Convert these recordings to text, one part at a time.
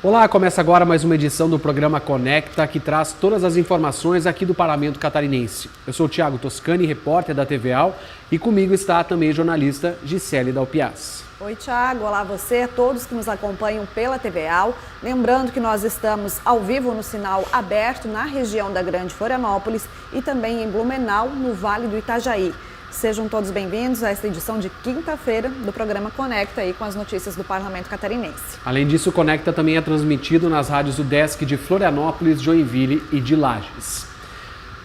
Olá, começa agora mais uma edição do programa Conecta, que traz todas as informações aqui do Parlamento Catarinense. Eu sou o Thiago Toscani, repórter da TVAL, e comigo está também a jornalista Gisele Dalpiaz. Oi, Thiago. Olá você, todos que nos acompanham pela TVAL. Lembrando que nós estamos ao vivo no sinal aberto na região da Grande Florianópolis e também em Blumenau, no Vale do Itajaí. Sejam todos bem-vindos a esta edição de quinta-feira do programa Conecta aí com as notícias do Parlamento Catarinense. Além disso, o Conecta também é transmitido nas rádios do Desk de Florianópolis, Joinville e de Lages.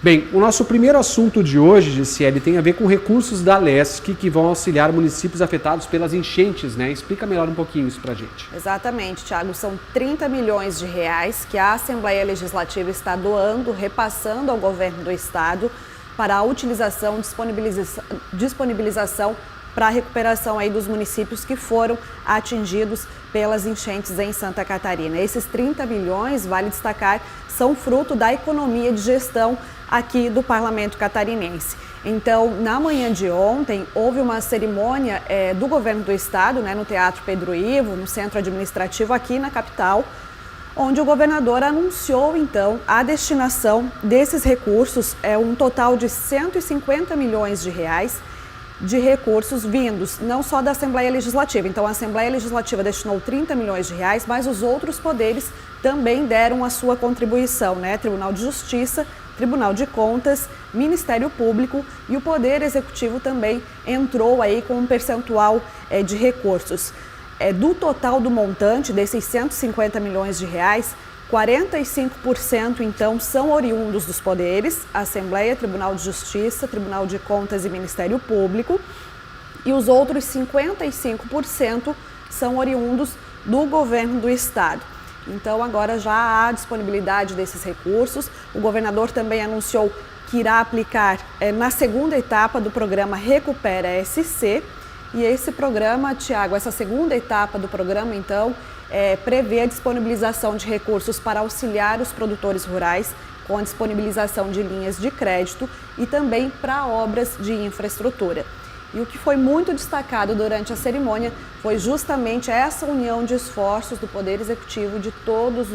Bem, o nosso primeiro assunto de hoje, Gisele, tem a ver com recursos da Lesc que vão auxiliar municípios afetados pelas enchentes, né? Explica melhor um pouquinho isso pra gente. Exatamente, Thiago. São 30 milhões de reais que a Assembleia Legislativa está doando, repassando ao governo do estado para a utilização, disponibilização para a recuperação aí dos municípios que foram atingidos pelas enchentes em Santa Catarina. Esses 30 milhões, vale destacar, são fruto da economia de gestão aqui do Parlamento Catarinense. Então, na manhã de ontem, houve uma cerimônia do governo do estado, né, no Teatro Pedro Ivo, no centro administrativo aqui na capital, onde o governador anunciou, então, a destinação desses recursos, um total de 150 milhões de reais de recursos vindos, não só da Assembleia Legislativa. Então, a Assembleia Legislativa destinou 30 milhões de reais, mas os outros poderes também deram a sua contribuição, né? Tribunal de Justiça, Tribunal de Contas, Ministério Público e o Poder Executivo também entrou aí com um percentual de recursos. Do total do montante desses 150 milhões de reais, 45% então são oriundos dos poderes, Assembleia, Tribunal de Justiça, Tribunal de Contas e Ministério Público, e os outros 55% são oriundos do governo do estado. Então agora já há disponibilidade desses recursos. O governador também anunciou que irá aplicar na segunda etapa do programa Recupera SC. E esse programa, Thiago, essa segunda etapa do programa, então, prevê a disponibilização de recursos para auxiliar os produtores rurais com a disponibilização de linhas de crédito e também para obras de infraestrutura. E o que foi muito destacado durante a cerimônia foi justamente essa união de esforços do Poder Executivo, de todos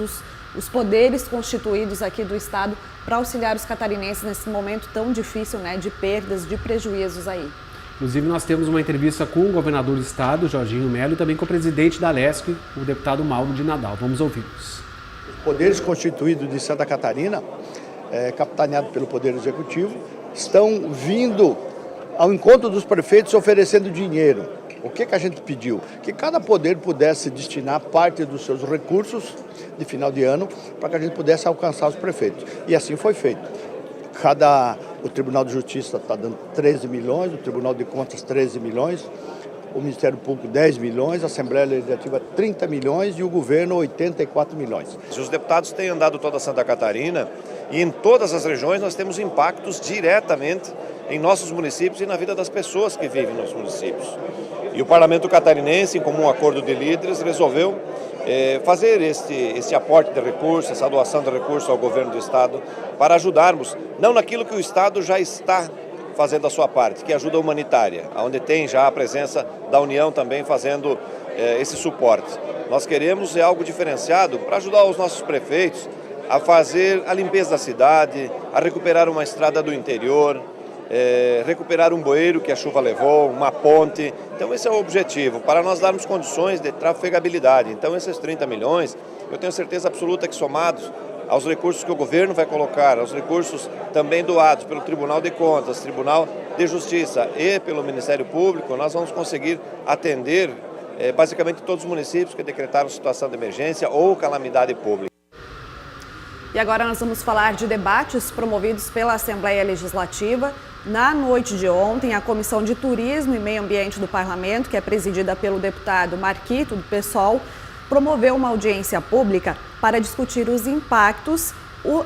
os poderes constituídos aqui do Estado para auxiliar os catarinenses nesse momento tão difícil, né, de perdas, de prejuízos aí. Inclusive, nós temos uma entrevista com o governador do estado, Jorginho Melo, e também com o presidente da Lesc, o deputado Mauro de Nadal. Vamos ouvi-los. Os poderes constituídos de Santa Catarina, capitaneados pelo Poder Executivo, estão vindo ao encontro dos prefeitos oferecendo dinheiro. O que a gente pediu? Que cada poder pudesse destinar parte dos seus recursos de final de ano para que a gente pudesse alcançar os prefeitos. E assim foi feito. O Tribunal de Justiça está dando 13 milhões, o Tribunal de Contas 13 milhões, o Ministério Público 10 milhões, a Assembleia Legislativa 30 milhões e o governo 84 milhões. Os deputados têm andado toda Santa Catarina e em todas as regiões nós temos impactos diretamente em nossos municípios e na vida das pessoas que vivem nos municípios. E o Parlamento Catarinense, em comum acordo de líderes, resolveu fazer este aporte de recursos, essa doação de recursos ao governo do Estado, para ajudarmos, não naquilo que o Estado já está fazendo a sua parte, que é ajuda humanitária, onde tem já a presença da União também fazendo esse suporte. Nós queremos algo diferenciado para ajudar os nossos prefeitos a fazer a limpeza da cidade, a recuperar uma estrada do interior, recuperar um bueiro que a chuva levou, uma ponte. Então esse é o objetivo, para nós darmos condições de trafegabilidade. Então esses 30 milhões, eu tenho certeza absoluta que somados aos recursos que o governo vai colocar, aos recursos também doados pelo Tribunal de Contas, Tribunal de Justiça e pelo Ministério Público, nós vamos conseguir atender basicamente todos os municípios que decretaram situação de emergência ou calamidade pública. E agora nós vamos falar de debates promovidos pela Assembleia Legislativa. Na noite de ontem, a Comissão de Turismo e Meio Ambiente do Parlamento, que é presidida pelo deputado Marquito, do PSOL, promoveu uma audiência pública para discutir os impactos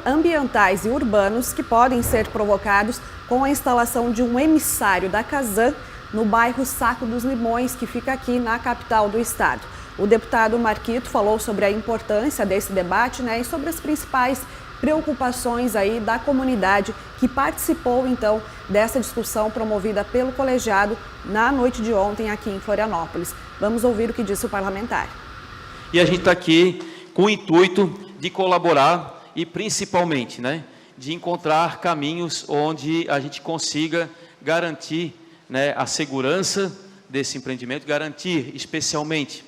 ambientais e urbanos que podem ser provocados com a instalação de um emissário da Casan no bairro Saco dos Limões, que fica aqui na capital do estado. O deputado Marquito falou sobre a importância desse debate, né, e sobre as principais preocupações aí da comunidade que participou então dessa discussão promovida pelo colegiado na noite de ontem aqui em Florianópolis. Vamos ouvir o que disse o parlamentar. E a gente está aqui com o intuito de colaborar e principalmente, né, de encontrar caminhos onde a gente consiga garantir, né, a segurança desse empreendimento, garantir especialmente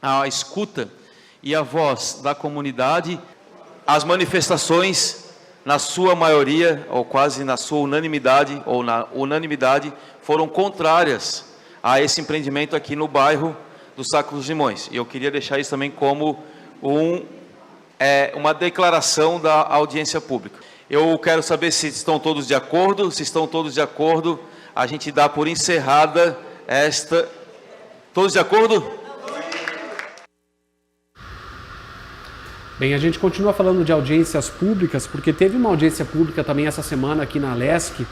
a escuta e a voz da comunidade. As manifestações, na sua maioria, ou quase na sua unanimidade, ou na unanimidade, foram contrárias a esse empreendimento aqui no bairro do Saco dos Limões. E eu queria deixar isso também como uma declaração da audiência pública. Eu quero saber se estão todos de acordo. Se estão todos de acordo, a gente dá por encerrada esta... Todos de acordo? Bem, a gente continua falando de audiências públicas, porque teve uma audiência pública também essa semana aqui na Alesc,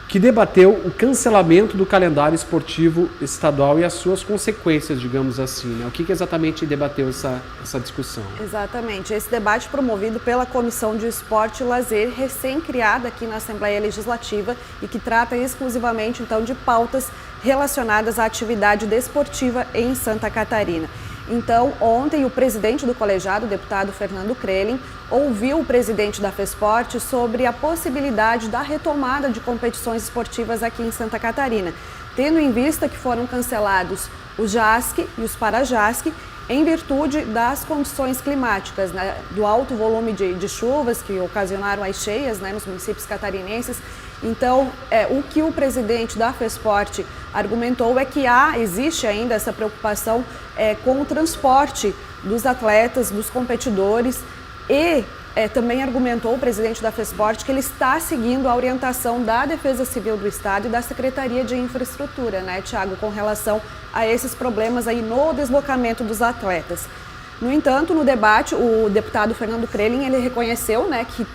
que debateu o cancelamento do calendário esportivo estadual e as suas consequências, digamos assim, né? O que exatamente debateu essa discussão? Exatamente. Esse debate promovido pela Comissão de Esporte e Lazer, recém-criada aqui na Assembleia Legislativa e que trata exclusivamente, então, de pautas relacionadas à atividade desportiva em Santa Catarina. Então, ontem, o presidente do colegiado, o deputado Fernando Krelin, ouviu o presidente da FESPORT sobre a possibilidade da retomada de competições esportivas aqui em Santa Catarina, tendo em vista que foram cancelados o JASC e os Parajasc em virtude das condições climáticas, né, do alto volume de chuvas que ocasionaram as cheias, né, nos municípios catarinenses. Então, o que o presidente da FESPORT argumentou é que existe ainda essa preocupação com o transporte dos atletas, dos competidores, e também argumentou o presidente da FESPORT que ele está seguindo a orientação da Defesa Civil do Estado e da Secretaria de Infraestrutura, né, Thiago, com relação a esses problemas aí no deslocamento dos atletas. No entanto, no debate, o deputado Fernando Krelin, ele reconheceu, né, que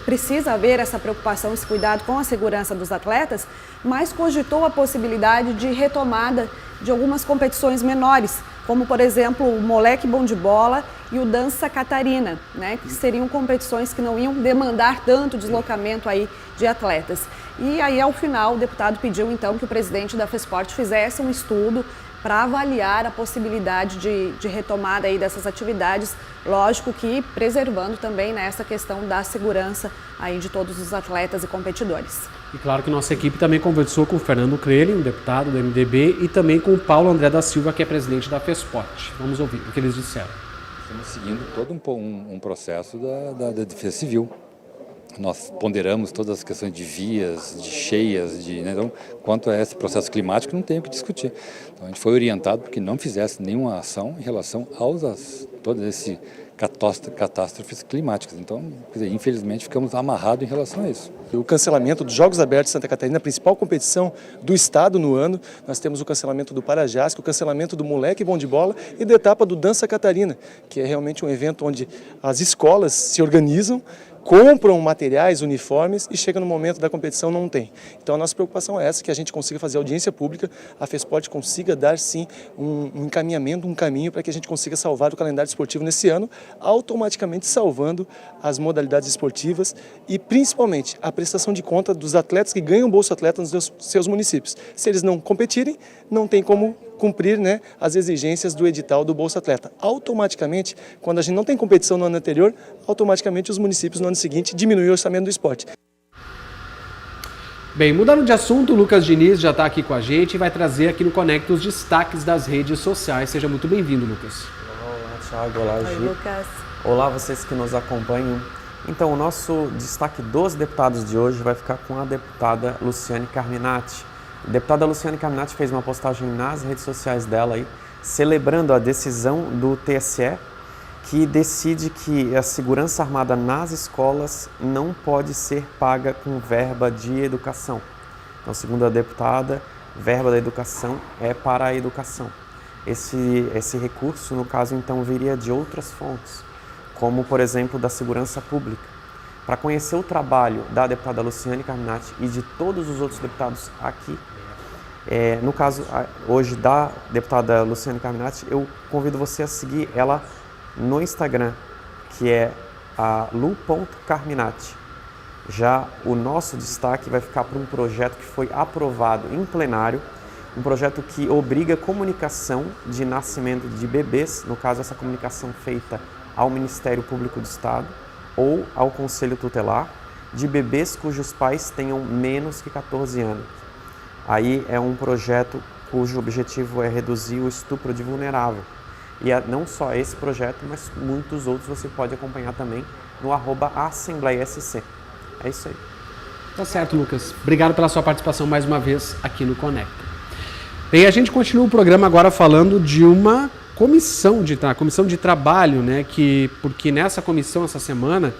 precisa haver essa preocupação, esse cuidado com a segurança dos atletas, mas cogitou a possibilidade de retomada de algumas competições menores, como, por exemplo, o Moleque Bom de Bola e o Dança Catarina, né, que seriam competições que não iam demandar tanto deslocamento aí de atletas. E aí, ao final, o deputado pediu, então, que o presidente da FESPORT fizesse um estudo para avaliar a possibilidade de retomada aí dessas atividades, lógico que preservando também, né, essa questão da segurança aí de todos os atletas e competidores. E claro que nossa equipe também conversou com o Fernando Krelin, um deputado do MDB, e também com o Paulo André da Silva, que é presidente da FESPORT. Vamos ouvir o que eles disseram. Estamos seguindo todo um processo da Defesa Civil. Nós ponderamos todas as questões de vias, de cheias, né? Então, quanto a esse processo climático, não tem o que discutir. Então, a gente foi orientado para que não fizesse nenhuma ação em relação todas essas catástrofes climáticas. Então, quer dizer, infelizmente, ficamos amarrados em relação a isso. O cancelamento dos Jogos Abertos de Santa Catarina, a principal competição do estado no ano, nós temos o cancelamento do Parajasc, o cancelamento do Moleque Bom de Bola e da etapa do Dança Catarina, que é realmente um evento onde as escolas se organizam, compram materiais, uniformes e chega no momento da competição não tem. Então a nossa preocupação é essa, que a gente consiga fazer audiência pública, a FESPORT consiga dar sim um encaminhamento, um caminho para que a gente consiga salvar o calendário esportivo nesse ano, automaticamente salvando as modalidades esportivas e principalmente a prestação de conta dos atletas que ganham Bolsa Atleta nos seus municípios. Se eles não competirem, não tem como cumprir, né, as exigências do edital do Bolsa Atleta. Automaticamente, quando a gente não tem competição no ano anterior, automaticamente os municípios no ano seguinte diminuem o orçamento do esporte. Bem, mudando de assunto, o Lucas Diniz já está aqui com a gente e vai trazer aqui no Conecta os destaques das redes sociais. Seja muito bem-vindo, Lucas. Olá, Thiago. Olá, Gi. Oi, Lucas. Olá, vocês que nos acompanham. Então, o nosso destaque dos deputados de hoje vai ficar com a deputada Luciane Carminati. A deputada Luciane Carminati fez uma postagem nas redes sociais dela aí, celebrando a decisão do TSE, que decide que a segurança armada nas escolas não pode ser paga com verba de educação. Então, segundo a deputada, verba da educação é para a educação. Esse recurso, no caso, então, viria de outras fontes, como, por exemplo, da segurança pública. Para conhecer o trabalho da deputada Luciane Carminati e de todos os outros deputados aqui, no caso hoje da deputada Luciane Carminati, eu convido você a seguir ela no Instagram, que é a lu.carminati. Já o nosso destaque vai ficar para um projeto que foi aprovado em plenário, um projeto que obriga a comunicação de nascimento de bebês, no caso essa comunicação feita ao Ministério Público do Estado ou ao Conselho Tutelar de bebês cujos pais tenham menos que 14 anos. Aí é um projeto cujo objetivo é reduzir o estupro de vulnerável. E não só esse projeto, mas muitos outros você pode acompanhar também no @AssembleiaSC. É isso aí. Tá certo, Lucas. Obrigado pela sua participação mais uma vez aqui no Conecta. Bem, a gente continua o programa agora falando de uma comissão de trabalho, né? Porque nessa comissão, essa semana,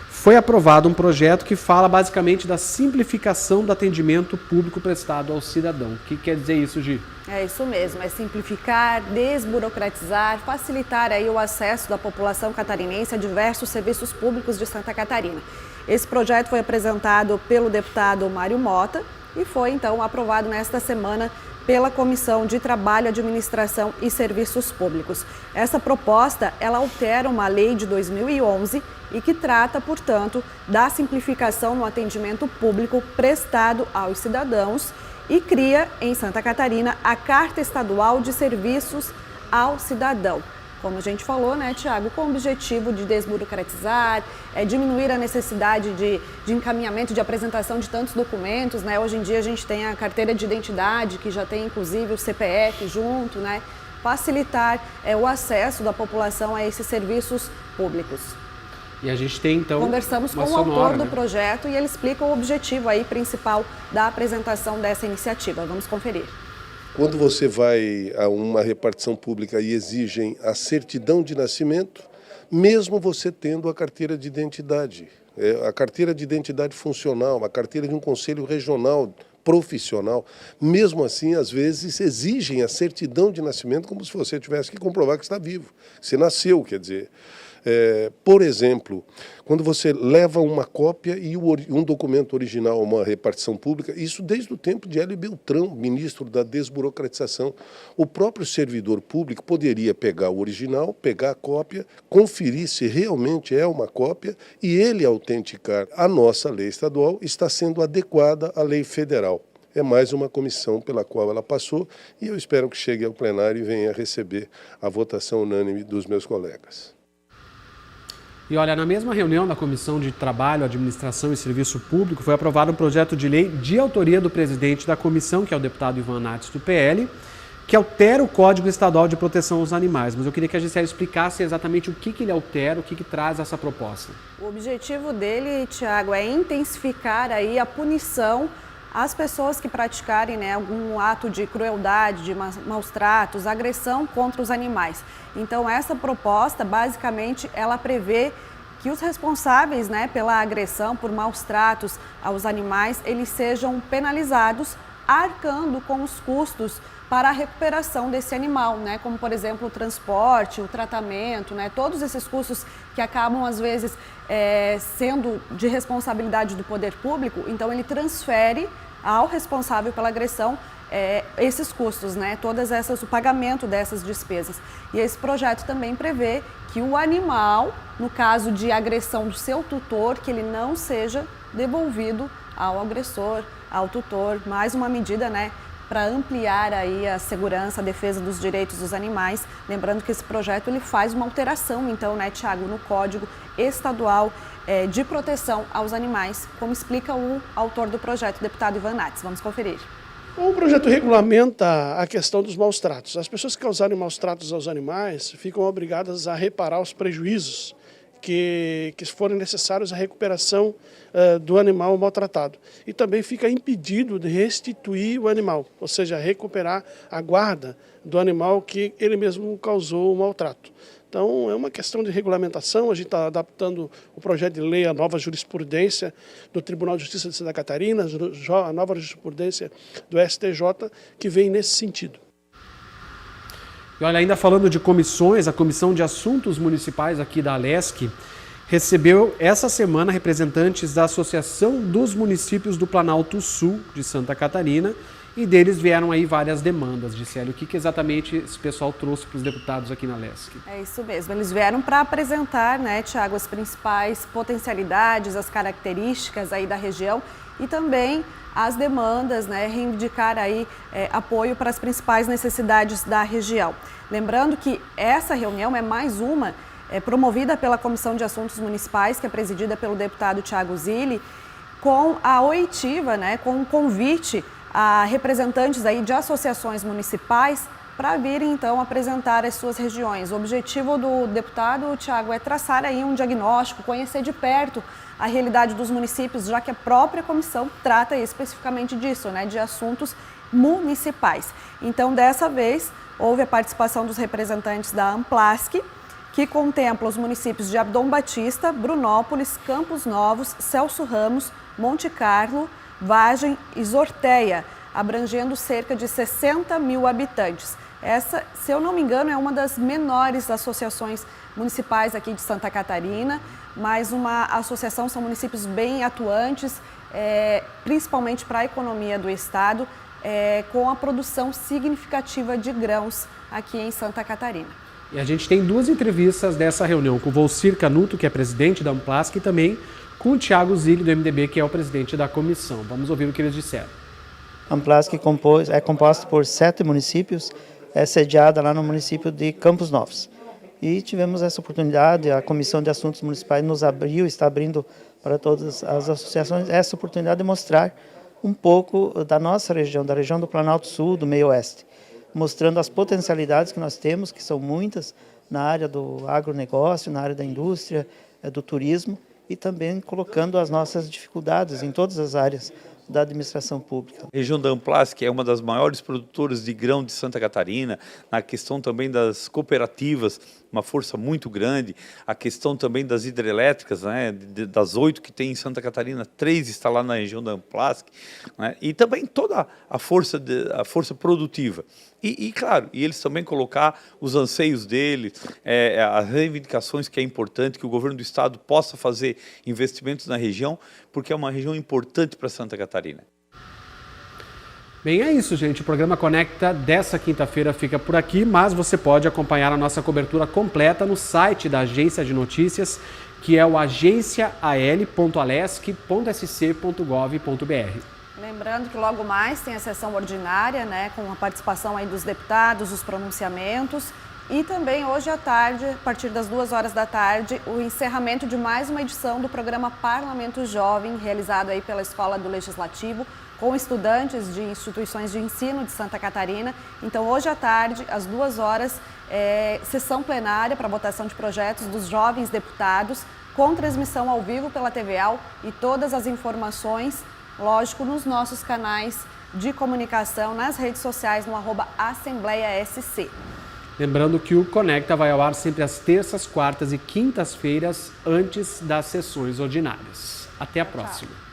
foi aprovado um projeto que fala basicamente da simplificação do atendimento público prestado ao cidadão. O que quer dizer isso, Gi? É isso mesmo, é simplificar, desburocratizar, facilitar aí o acesso da população catarinense a diversos serviços públicos de Santa Catarina. Esse projeto foi apresentado pelo deputado Mário Mota e foi então aprovado nesta semana pela Comissão de Trabalho, Administração e Serviços Públicos. Essa proposta, ela altera uma lei de 2011 e que trata, portanto, da simplificação no atendimento público prestado aos cidadãos e cria, em Santa Catarina, a Carta Estadual de Serviços ao Cidadão. Como a gente falou, né, Tiago, com o objetivo de desburocratizar, diminuir a necessidade de encaminhamento, de apresentação de tantos documentos, né? Hoje em dia a gente tem a carteira de identidade, que já tem inclusive o CPF junto, né? Facilitar o acesso da população a esses serviços públicos. E a gente tem, então, conversamos com o autor do projeto e ele explica o objetivo aí principal da apresentação dessa iniciativa. Vamos conferir. Quando você vai a uma repartição pública e exigem a certidão de nascimento, mesmo você tendo a carteira de identidade, a carteira de identidade funcional, a carteira de um conselho regional profissional, mesmo assim, às vezes, exigem a certidão de nascimento como se você tivesse que comprovar que está vivo, que você nasceu, quer dizer. Por exemplo, quando você leva uma cópia e um documento original a uma repartição pública, isso desde o tempo de Hélio Beltrão, ministro da desburocratização, o próprio servidor público poderia pegar o original, pegar a cópia, conferir se realmente é uma cópia e ele autenticar a nossa lei estadual está sendo adequada à lei federal. É mais uma comissão pela qual ela passou e eu espero que chegue ao plenário e venha receber a votação unânime dos meus colegas. E olha, na mesma reunião da Comissão de Trabalho, Administração e Serviço Público, foi aprovado um projeto de lei de autoria do presidente da comissão, que é o deputado Ivan Nates, do PL, que altera o Código Estadual de Proteção aos Animais. Mas eu queria que a Gisele explicasse exatamente o que ele altera, o que traz essa proposta. O objetivo dele, Tiago, é intensificar aí a punição às pessoas que praticarem, né, algum ato de crueldade, de maus tratos, agressão contra os animais. Então, essa proposta, basicamente, ela prevê que os responsáveis, né, pela agressão, por maus tratos aos animais, eles sejam penalizados, arcando com os custos para a recuperação desse animal, né? Como, por exemplo, o transporte, o tratamento, né? Todos esses custos que acabam, às vezes, sendo de responsabilidade do poder público, então ele transfere ao responsável pela agressão esses custos, né? O pagamento dessas despesas. E esse projeto também prevê que o animal, no caso de agressão do seu tutor, que ele não seja devolvido ao agressor, ao tutor. Mais uma medida, né, para ampliar aí a segurança, a defesa dos direitos dos animais. Lembrando que esse projeto ele faz uma alteração, então, né, Tiago, no Código Estadual de Proteção aos Animais, como explica o autor do projeto, o deputado Ivan Nates. Vamos conferir. O projeto regulamenta a questão dos maus tratos. As pessoas que causarem maus tratos aos animais ficam obrigadas a reparar os prejuízos que forem necessários à recuperação do animal maltratado. E também fica impedido de restituir o animal, ou seja, recuperar a guarda do animal que ele mesmo causou o maltrato. Então, é uma questão de regulamentação, a gente está adaptando o projeto de lei à nova jurisprudência do Tribunal de Justiça de Santa Catarina, a nova jurisprudência do STJ, que vem nesse sentido. E olha, ainda falando de comissões, a Comissão de Assuntos Municipais aqui da Alesc recebeu essa semana representantes da Associação dos Municípios do Planalto Sul de Santa Catarina e deles vieram aí várias demandas. Gisele, o que exatamente esse pessoal trouxe para os deputados aqui na Alesc? É isso mesmo, eles vieram para apresentar, né, Tiago, as principais potencialidades, as características aí da região e também as demandas, né, reivindicar aí apoio para as principais necessidades da região. Lembrando que essa reunião é mais uma promovida pela Comissão de Assuntos Municipais, que é presidida pelo deputado Thiago Zilli, com a oitiva, né, com um convite a representantes aí de associações municipais para virem então apresentar as suas regiões. O objetivo do deputado Thiago é traçar aí um diagnóstico, conhecer de perto a realidade dos municípios, já que a própria comissão trata especificamente disso, né, de assuntos municipais. Então, dessa vez, houve a participação dos representantes da Amplask, que contempla os municípios de Abdom Batista, Brunópolis, Campos Novos, Celso Ramos, Monte Carlo, Vargem e Zorteia, abrangendo cerca de 60 mil habitantes. Essa, se eu não me engano, é uma das menores associações municipais aqui de Santa Catarina, mas uma associação, são municípios bem atuantes, principalmente para a economia do estado, com a produção significativa de grãos aqui em Santa Catarina. E a gente tem duas entrevistas dessa reunião, com o Volcir Canuto, que é presidente da Amplask, e também com o Thiago Zilli, do MDB, que é o presidente da comissão. Vamos ouvir o que eles disseram. A Amplask é composta por 7 municípios, é sediada lá no município de Campos Novos. E tivemos essa oportunidade, a Comissão de Assuntos Municipais nos abriu, está abrindo para todas as associações, essa oportunidade de mostrar um pouco da nossa região, da região do Planalto Sul, do Meio Oeste, mostrando as potencialidades que nós temos, que são muitas, na área do agronegócio, na área da indústria, do turismo, e também colocando as nossas dificuldades em todas as áreas da administração pública. A região da Amplask é uma das maiores produtoras de grão de Santa Catarina, na questão também das cooperativas, uma força muito grande, a questão também das hidrelétricas, né, das 8 que tem em Santa Catarina, 3 está lá na região da Amplask, né, e também toda a força produtiva. E claro, e eles também colocar os anseios deles, as reivindicações que é importante que o governo do estado possa fazer investimentos na região, porque é uma região importante para Santa Catarina. Bem, é isso, gente. O programa Conecta dessa quinta-feira fica por aqui, mas você pode acompanhar a nossa cobertura completa no site da Agência de Notícias, que é o agenciaal.alesc.sc.gov.br. Lembrando que logo mais tem a sessão ordinária, né, com a participação aí dos deputados, os pronunciamentos, e também hoje à tarde, a partir das 2 horas da tarde, o encerramento de mais uma edição do programa Parlamento Jovem, realizado aí pela Escola do Legislativo, com estudantes de instituições de ensino de Santa Catarina. Então, hoje à tarde, às 2 horas, sessão plenária para votação de projetos dos jovens deputados, com transmissão ao vivo pela TVAL e todas as informações, lógico, nos nossos canais de comunicação, nas redes sociais, no @AssembleiaSC. Lembrando que o Conecta vai ao ar sempre às terças, quartas e quintas-feiras, antes das sessões ordinárias. Até a próxima.